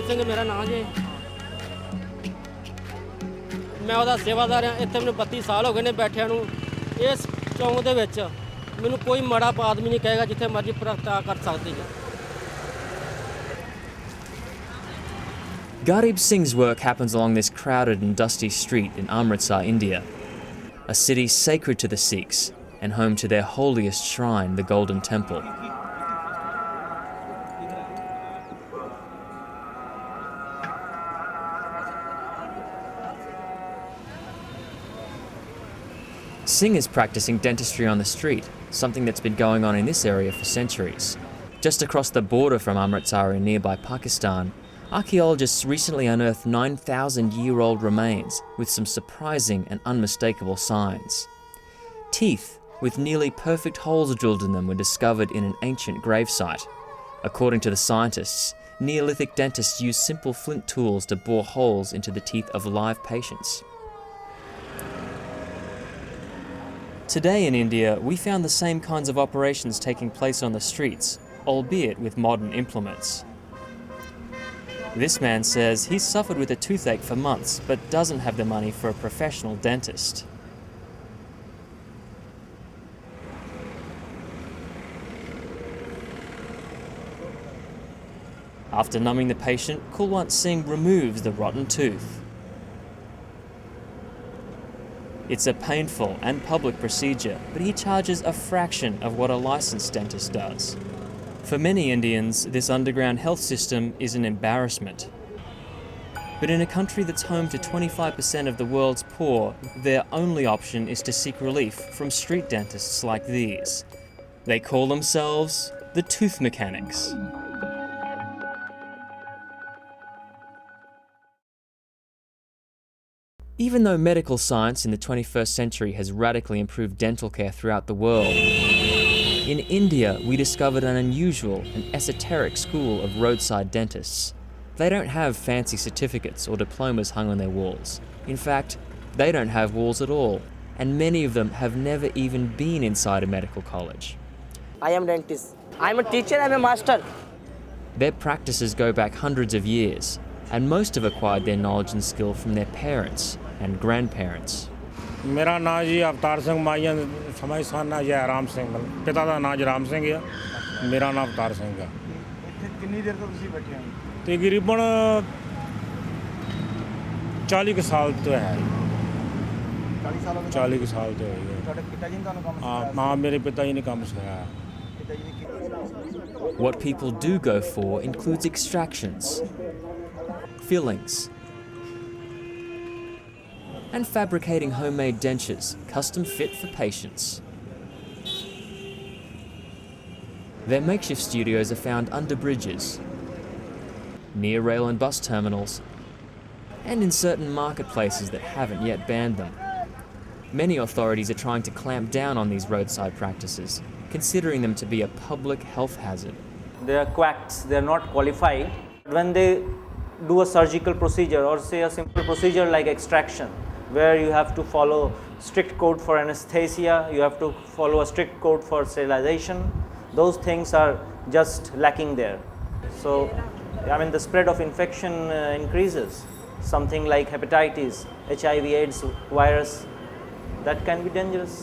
ਸਿੰਘ ਮੇਰਾ ਨਾਮ ਜੀ ਮੈਂ ਉਹਦਾ ਸੇਵਾਦਾਰ ਹਾਂ ਇੱਥੇ ਮੈਨੂੰ 32 ਸਾਲ ਹੋ ਗਏ ਨੇ ਬੈਠਿਆਂ ਨੂੰ ਇਸ ਚੌਂਕ ਦੇ ਵਿੱਚ ਮੈਨੂੰ ਕੋਈ ਮਾੜਾ ਆਦਮੀ ਨਹੀਂ ਕਹੇਗਾ ਜਿੱਥੇ ਮਰਜ਼ੀ ਭ੍ਰਿਸ਼ਟਾਚਾਰ ਕਰ ਸਕਦੇ ਜੀ Garib Singh's work happens along this crowded and dusty street in Amritsar, India, a city sacred to the Sikhs and home to their holiest shrine, the Golden Temple. Singh is practicing dentistry on the street, something that's been going on in this area for centuries. Just across the border from Amritsar in nearby Pakistan, archaeologists recently unearthed 9,000-year-old remains with some surprising and unmistakable signs. Teeth with nearly perfect holes drilled in them were discovered in an ancient gravesite. According to the scientists, Neolithic dentists used simple flint tools to bore holes into the teeth of live patients. Today in India, we found the same kinds of operations taking place on the streets, albeit with modern implements. This man says he's suffered with a toothache for months, but doesn't have the money for a professional dentist. After numbing the patient, Kulwant Singh removes the rotten tooth. It's a painful and public procedure, but he charges a fraction of what a licensed dentist does. For many Indians, this underground health system is an embarrassment. But in a country that's home to 25% of the world's poor, their only option is to seek relief from street dentists like these. They call themselves the Tooth Mechanics. Even though medical science in the 21st century has radically improved dental care throughout the world, in India we discovered an unusual and esoteric school of roadside dentists. They don't have fancy certificates or diplomas hung on their walls. In fact, they don't have walls at all, and many of them have never even been inside a medical college. I am dentist. I am a teacher, I am a master. Their practices go back hundreds of years, and most have acquired their knowledge and skill from their parents and grandparents. मेरा नाम जी अवतार सिंह माइया समय साना जी राम सिंह पिता का नाम राम सिंह है मेरा नाम अवतार सिंह है कितनी देर तक तुसी बैठे हैं तकरीबन 40 साल तो है 40 साल तो है ਤੁਹਾਡੇ ਪਿਤਾ ਜੀ ਨੇ ਤੁਹਾਨੂੰ ਕੰਮ ਸਿਖਾਇਆ हाँ मेरे पिताजी ने काम सिखाया ਪਿਤਾ ਜੀ ਨੇ What people do go for includes extractions, fillings, and fabricating homemade dentures, custom fit for patients. Their makeshift studios are found under bridges, near rail and bus terminals, and in certain marketplaces that haven't yet banned them. Many authorities are trying to clamp down on these roadside practices, considering them to be a public health hazard. They are quacks, they are not qualified. When they do a surgical procedure or say a simple procedure like extraction, where you have to follow strict code for anesthesia, you have to follow a strict code for sterilization, those things are just lacking there. So, I mean, the spread of infection increases. Something like hepatitis, HIV, AIDS virus, that can be dangerous.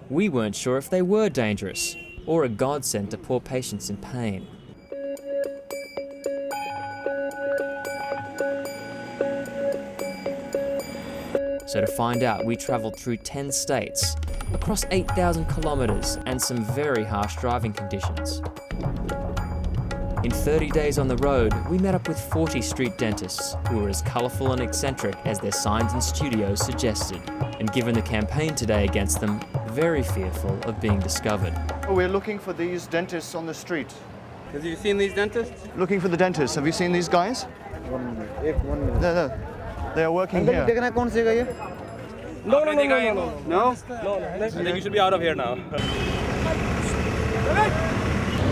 We weren't sure if they were dangerous or a godsend to poor patients in pain. So to find out, we travelled through 10 states, across 8,000 kilometres and some very harsh driving conditions. In 30 days on the road, we met up with 40 street dentists who were as colourful and eccentric as their signs and studios suggested, and given the campaign today against them, very fearful of being discovered. We're looking for these dentists on the street. Have you seen these dentists? Looking for the dentists. Have you seen these guys? 1 minute. 1 minute. No. They are working here. देखना कौन सेगा ये? No. No. I think you should be out of here now.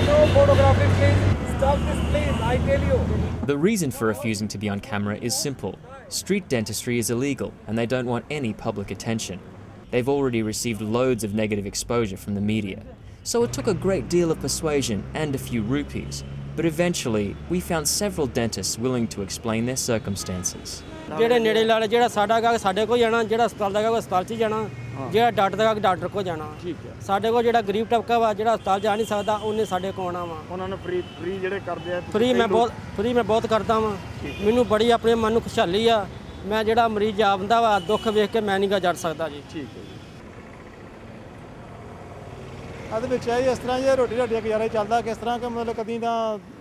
No photography, please. Stop this, please. I tell you. The reason for refusing to be on camera is simple. Street dentistry is illegal and they don't want any public attention. They've already received loads of negative exposure from the media. So it took a great deal of persuasion and a few rupees But eventually, we found several dentists willing to explain their circumstances. ਜਿਹੜੇ ਨੇੜੇ ਲਾਲੇ ਜਿਹੜਾ ਸਾਡਾ ਗਾ ਸਾਡੇ ਕੋਲ ਜਾਣਾ, ਜਿਹੜਾ ਹਸਪਤਾਲ ਦਾ ਗਾ ਹਸਪਤਾਲ 'ਚ ਜਾਣਾ, ਜਿਹੜਾ ਡਾਕਟਰ ਦਾ ਗਾ ਡਾਕਟਰ ਕੋਲ ਜਾਣਾ। ਠੀਕ ਹੈ। ਸਾਡੇ ਕੋਲ ਜਿਹੜਾ ਗਰੀਬ ਤਬਕਾ ਵਾ ਜਿਹੜਾ ਹਸਪਤਾਲ ਜਾ ਨਹੀਂ ਸਕਦਾ ਉਹਨੇ ਸਾਡੇ ਕੋਲ ਆਉਣਾ ਵਾ। ਉਹਨਾਂ ਨੂੰ ਫ੍ਰੀ ਜਿਹੜੇ ਕਰਦੇ ਆ ਫ੍ਰੀ ਮੈਂ ਬਹੁਤ ਕਰਦਾ ਵਾਂ। ਮੈਨੂੰ ਬੜੀ ਆਪਣੇ ਮਨ ਨੂੰ ਖੁਸ਼ਹਾਲੀ ਆ। ਮੈਂ ਜਿਹੜਾ ਮਰੀਜ਼ ਆਉਂਦਾ ਵਾ ਦੁੱਖ ਵੇਖ ਕੇ ਮੈਂ ਨਹੀਂ ਗਾ ਜੜ ਸਕਦਾ ਜੀ। ਠੀਕ ਹੈ ਜੀ। ਇਹਦੇ ਵਿੱਚ ਇਹ ਇਸ ਤਰ੍ਹਾਂ ਜੇ ਰੋਟੀ ਦਾ ਗੁਜ਼ਾਰਾ ਚੱਲਦਾ ਕਿਸ ਤਰ੍ਹਾਂ ਕਿ ਮਤਲਬ ਕਦੀ ਤਾਂ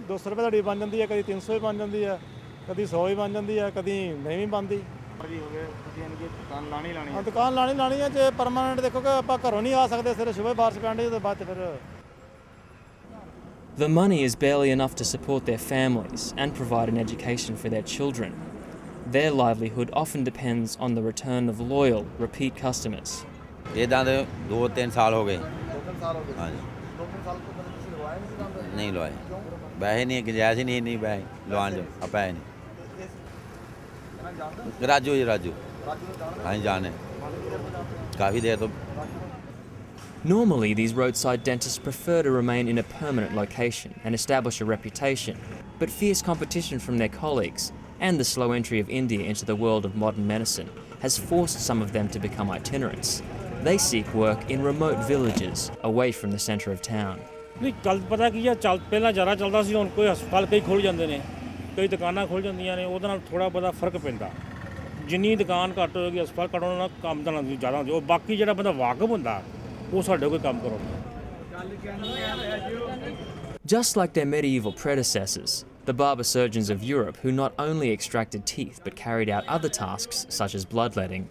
200 ਰੁਪਏ ਤੁਹਾਡੀ ਬਣ ਜਾਂਦੀ ਹੈ, ਕਦੀ 300 ਵੀ ਬਣ ਜਾਂਦੀ ਹੈ, ਕਦੀ 100 ਵੀ ਬਣ ਜਾਂਦੀ ਹੈ, ਕਦੀ ਨਹੀਂ ਵੀ ਬਣਦੀ। ਦੁਕਾਨ ਲਾਣੀ ਹਾਂ ਦੁਕਾਨ ਲਾਣੀ ਹੈ। ਜੇ ਪਰਮਾਨੈਂਟ ਦੇਖੋ ਕਿ ਆਪਾਂ ਘਰੋਂ ਨਹੀਂ ਆ ਸਕਦੇ, ਸਿਰ ਸਵੇਰੇ ਬਾਰਿਸ਼ ਪੈਣ ਦੇ ਬਾਅਦ ਫਿਰ The money is barely enough to support their families and provide an education for their children. Their livelihood often depends on the return of loyal, repeat customers. ਇਦਾਂ ਦੇ 2-3 ਸਾਲ ਹੋ ਗਏ। 2-3 ਸਾਲ ਹੋ ਗਏ। ਹਾਂਜੀ 2-3 ਸਾਲ ਤੋਂ ਪਹਿਲਾਂ ਤੁਸੀਂ ਲਵਾਇਆ ਨਹੀਂ ਸੀ ਦੰਦ? ਨਹੀਂ ਲਵਾਏ। ਵੈਸੇ ਨਹੀਂ ਗੁੰਜਾਇਸ਼ ਹੀ ਨਹੀਂ ਵੈਸੇ ਲਵਾਉਣ ਜੋ ਆਪਾਂ ਹੈ ਨਹੀਂ। ਰਾਜੂ ਹਾਂਜੀ ਜਾਣੇ ਕਾਫੀ ਦੇਰ ਤੋਂ। Normally, these roadside dentists prefer to remain in a permanent location and establish a reputation, but fierce competition from their colleagues and the slow entry of India into the world of modern medicine has forced some of them to become itinerants. They seek work in remote villages away from the centre of town. ਨਹੀਂ ਗੱਲ ਪਤਾ ਕੀ ਆ ਪਹਿਲਾਂ ਜ਼ਿਆਦਾ ਚੱਲਦਾ ਸੀ, ਹੁਣ ਕੋਈ ਹਸਪਤਾਲ ਕਈ ਖੁੱਲ੍ਹ ਜਾਂਦੇ ਨੇ, ਕਈ ਦੁਕਾਨਾਂ ਖੁੱਲ੍ਹ ਜਾਂਦੀਆਂ ਨੇ, ਉਹਦੇ ਨਾਲ ਥੋੜ੍ਹਾ ਬਹੁਤਾ ਫਰਕ ਪੈਂਦਾ। ਜਿੰਨੀ ਦੁਕਾਨ ਘੱਟ ਹੋਏਗੀ ਹਸਪਤਾਲ ਘੱਟ ਹੋਣ ਨਾਲ ਕੰਮ ਤਾਂ ਜ਼ਿਆਦਾ ਹੁੰਦੀ। ਉਹ ਬਾਕੀ ਜਿਹੜਾ ਬੰਦਾ ਵਾਕਫ ਹੁੰਦਾ ਉਹ ਸਾਡੇ ਕੋਲ ਕੰਮ ਕਰਾਉਂਦਾ। Just like their medieval predecessors, the barber surgeons of Europe who not only extracted teeth but carried out other tasks such as bloodletting.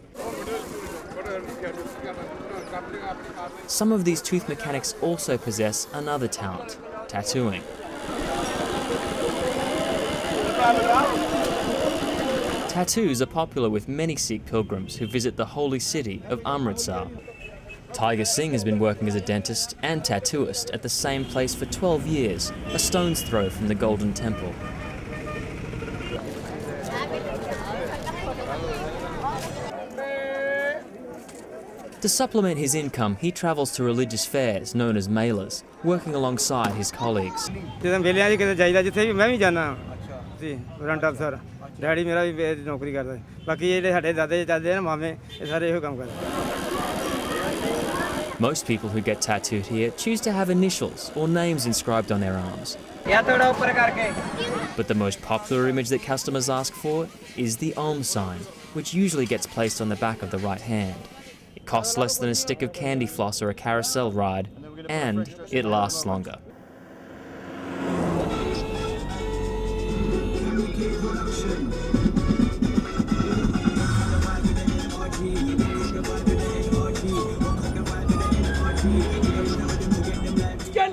Some of these tooth mechanics also possess another talent, tattooing. Tattoos are popular with many Sikh pilgrims who visit the holy city of Amritsar. Tiger Singh has been working as a dentist and tattooist at the same place for 12 years, a stone's throw from the Golden Temple. To supplement his income, he travels to religious fairs known as melas, working alongside his colleagues. ਜਦੋਂ ਵੇਲੇ ਕਿਤੇ ਜਾਈਦਾ ਜਿੱਥੇ ਵੀ ਮੈਂ ਵੀ ਜਾਣਾ ਜੀ warrant ਅਫਸਰ daddy ਮੇਰਾ ਵੀ ਨੌਕਰੀ ਕਰਦਾ। ਬਾਕੀ ਜਿਹੜੇ ਸਾਡੇ ਦਾਦੇ ਚਾਚੇ ਨੇ ਮਾਮੇ ਇਹ ਸਾਰੇ ਇਹੋ ਕੰਮ ਕਰਦੇ। Most people who get tattooed here choose to have initials or names inscribed on their arms. But the most popular image that customers ask for is the Om sign, which usually gets placed on the back of the right hand. It costs less than a stick of candy floss or a carousel ride, and it lasts longer.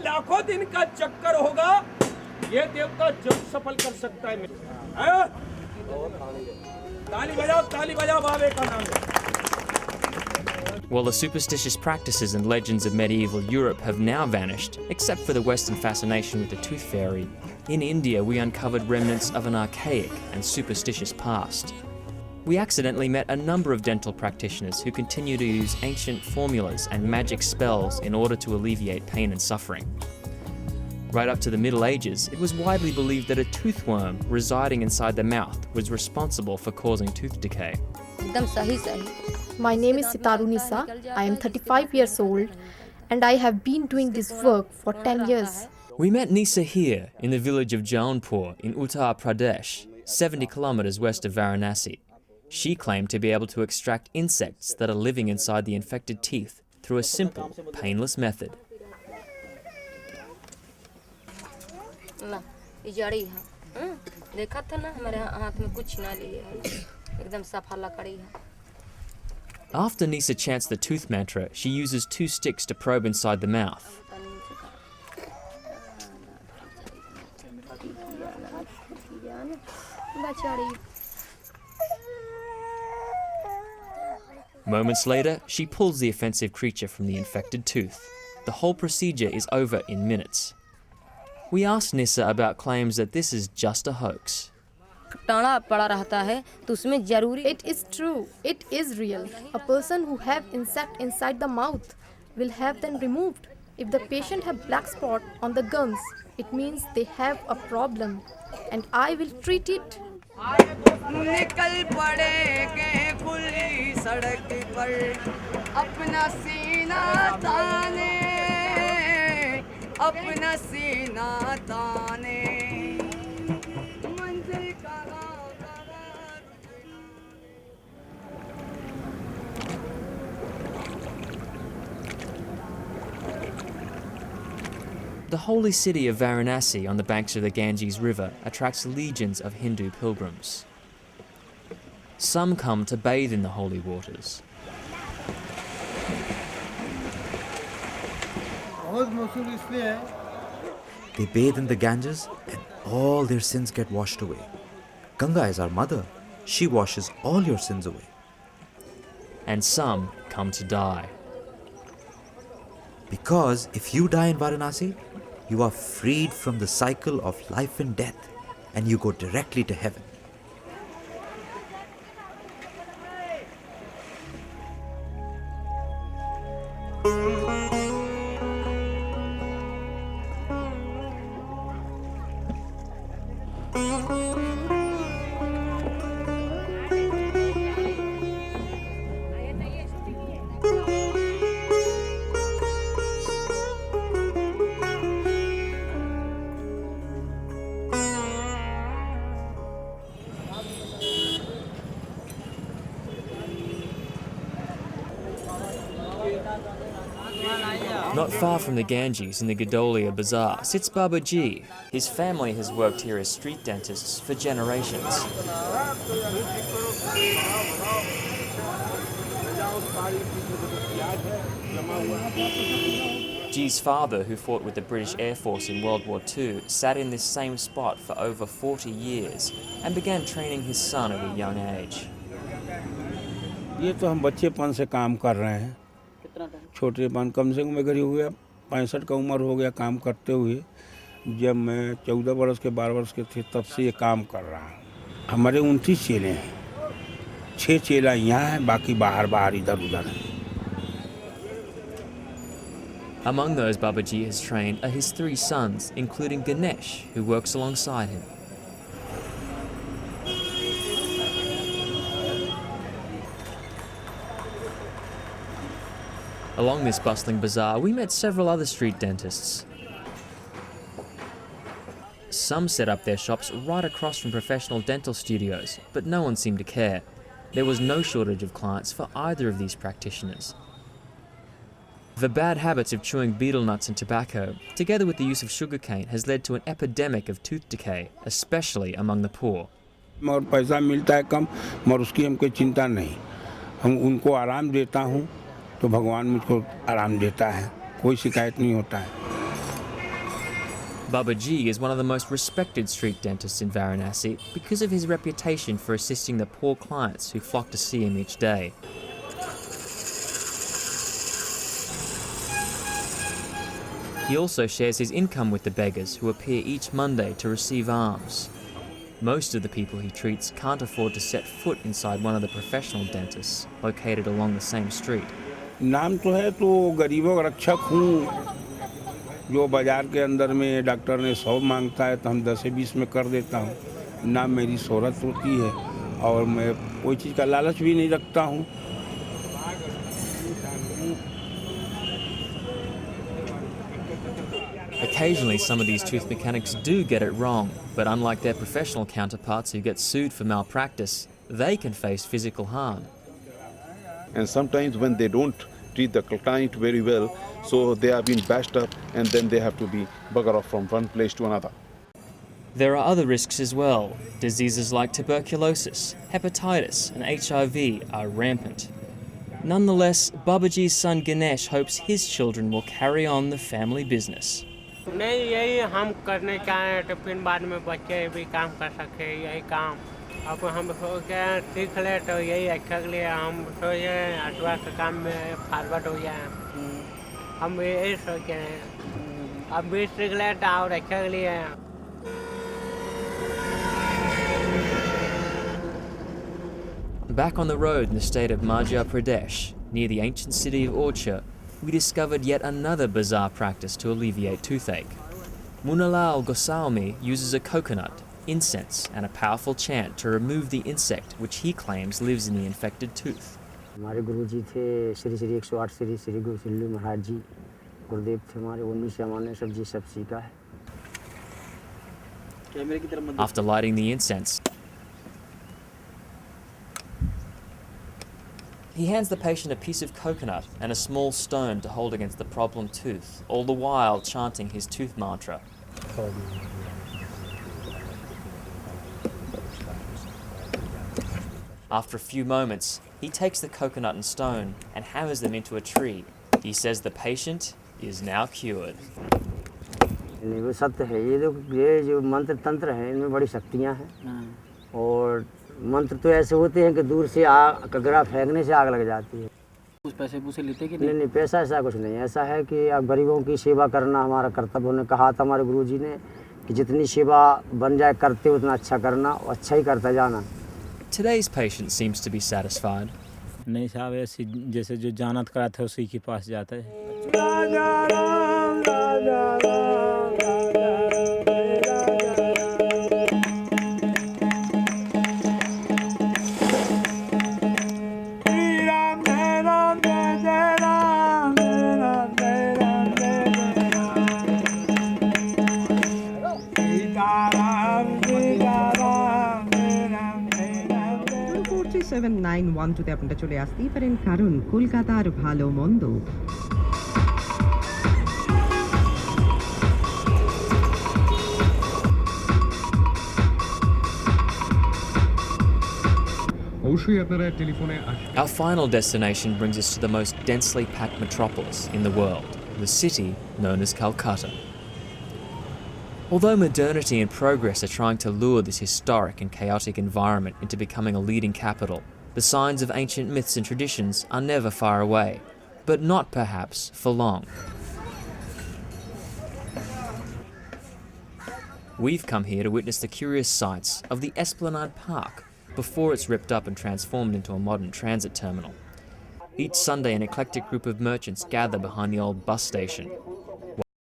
लाखों दिन का चक्कर होगा, ये देवता जब सफल कर सकता है। ताली बजाओ बाबे का नाम। While the superstitious practices and legends of medieval Europe have now vanished, except for the Western fascination with the tooth fairy, in India we uncovered remnants of an archaic and superstitious past. We accidentally met a number of dental practitioners who continue to use ancient formulas and magic spells in order to alleviate pain and suffering. Right up to the Middle Ages, it was widely believed that a toothworm residing inside the mouth was responsible for causing tooth decay. My name is Sitaru Nisa. I am 35 years old and I have been doing this work for 10 years. We met Nisa here in the village of Jaunpur in Uttar Pradesh, 70 kilometers west of Varanasi. She claimed to be able to extract insects that are living inside the infected teeth through a simple, painless method. After Nisa chants the tooth mantra, she uses 2 sticks to probe inside the mouth. Moments later, she pulls the offensive creature from the infected tooth. The whole procedure is over in minutes. We asked Nisa about claims that this is just a hoax. It is true. It is real. A person who have insect inside the mouth will have them removed. If the patient have black spot on the gums, it means they have a problem and I will treat it. निकल पड़ेंगे खुली सड़क पर अपना सीना ताने मंजिल का The holy city of Varanasi on the banks of the Ganges River attracts legions of Hindu pilgrims. Some come to bathe in the holy waters. They bathe in the Ganges and all their sins get washed away. Ganga is our mother. She washes all your sins away. And some come to die. Because if you die in Varanasi, you are freed from the cycle of life and death and you go directly to heaven. Not far from the Ganges in the Gadolia Bazaar sits Baba Ji. His family has worked here as street dentists for generations. Ji's father, who fought with the British Air Force in World War II, sat in this same spot for over 40 years and began training his son at a young age. ये तो हम बच्चेपन से काम कर रहे हैं, छोटेपन कम से कम मेरी हो गया 65 का उम्र हो गया काम करते हुए। जब मैं 14 वर्ष के 12 वर्ष के थे तब से ये काम कर रहा हूँ। हमारे 29 चेले हैं, 6 चेला यहाँ हैं, बाकी बाहर इधर उधर हैं। Among those Babaji has trained are his 3 sons, including Ganesh, who works alongside him. Along this bustling bazaar, we met several other street dentists. Some set up their shops right across from professional dental studios, but no one seemed to care. There was no shortage of clients for either of these practitioners. The bad habits of chewing betel nuts and tobacco, together with the use of sugarcane, has led to an epidemic of tooth decay, especially among the poor. और पैसा मिलता है कम, मगर उसकी हमको चिंता नहीं। हम उनको आराम देता हूँ तो भगवान मुझको आराम देता है, कोई शिकायत नहीं होता है। Baba Ji is one of the most respected street dentists in Varanasi because of his reputation for assisting the poor clients who flock to see him each day. He also shares his income with the beggars who appear each Monday to receive alms. Most of the people he treats can't afford to set foot inside one of the professional dentists located along the same street. नाम तो है तो गरीबों का रक्षक हूँ, जो बाजार के अंदर में डॉक्टर ने 100 मांगता है तो हम 10 से 20 में कर देता हूँ। नाम मेरी शोहरत होती है और मैं कोई चीज़ का लालच भी नहीं रखता हूँ। Occasionally, some of these tooth mechanics do get it wrong, but unlike their professional counterparts who get sued for malpractice, they can face physical harm. And sometimes when they don't treat the client very well, so they are being bashed up and then they have to be bugger off from one place to another. There are other risks as well. Diseases like tuberculosis, hepatitis, and HIV are rampant. Nonetheless, Babaji's son Ganesh hopes his children will carry on the family business. नहीं यही हम करने चाहें तो फिर बाद में बच्चे भी काम कर सके, यही काम अब हम सोचे सीख ले तो यही अच्छा के लिए हम सोचे अथवा के काम में फॉरवर्ड हो जाए, हम यही सोचे हैं अब भी सीख ले तो और अच्छा के लिए। Back on the road in the state of Madhya Pradesh, near the ancient city of Orcha, we discovered yet another bizarre practice to alleviate toothache. Munalal Goswami uses a coconut, incense, and a powerful chant to remove the insect which he claims lives in the infected tooth. हमारे गुरुजी थे श्री श्री 108 श्री श्री गुरु सिल्लू महाराज जी गुरुदेव थे हमारे उन्हीं से हमने सब्जी सब सीखा है. After lighting the incense, he hands the patient a piece of coconut and a small stone to hold against the problem tooth, all the while chanting his tooth mantra. After a few moments, he takes the coconut and stone and hammers them into a tree. He says the patient is now cured. नहीं वो सत्य है ये जो मंत्र तंत्र है इनमें बड़ी शक्तियाँ हैं और मंत्र तो ऐसे होते हैं कि दूर से आग कगरा फेंकने से आग लग जाती है. कुछ पैसे पूसे लेते कि नहीं पैसा ऐसा कुछ नहीं. ऐसा है कि अब गरीबों की सेवा करना हमारा कर्तव्य. उन्होंने कहा था हमारे गुरुजी ने कि जितनी सेवा बन जाए करते उतना अच्छा करना और अच्छा ही करता जाना. Today's patient seems to be satisfied. नहीं साहब ऐसे जैसे जो जानत करा था उसी के पास जाता है. তে আপনারা চলে আসতেই পারেন কারণ কলকাতার ভালো মন্দ Our final destination brings us to the most densely packed metropolis in the world, the city known as Calcutta. Although modernity and progress are trying to lure this historic and chaotic environment into becoming a leading capital, the signs of ancient myths and traditions are never far away, but not perhaps for long. We've come here to witness the curious sights of the Esplanade Park before it's ripped up and transformed into a modern transit terminal. Each Sunday, an eclectic group of merchants gather behind the old bus station.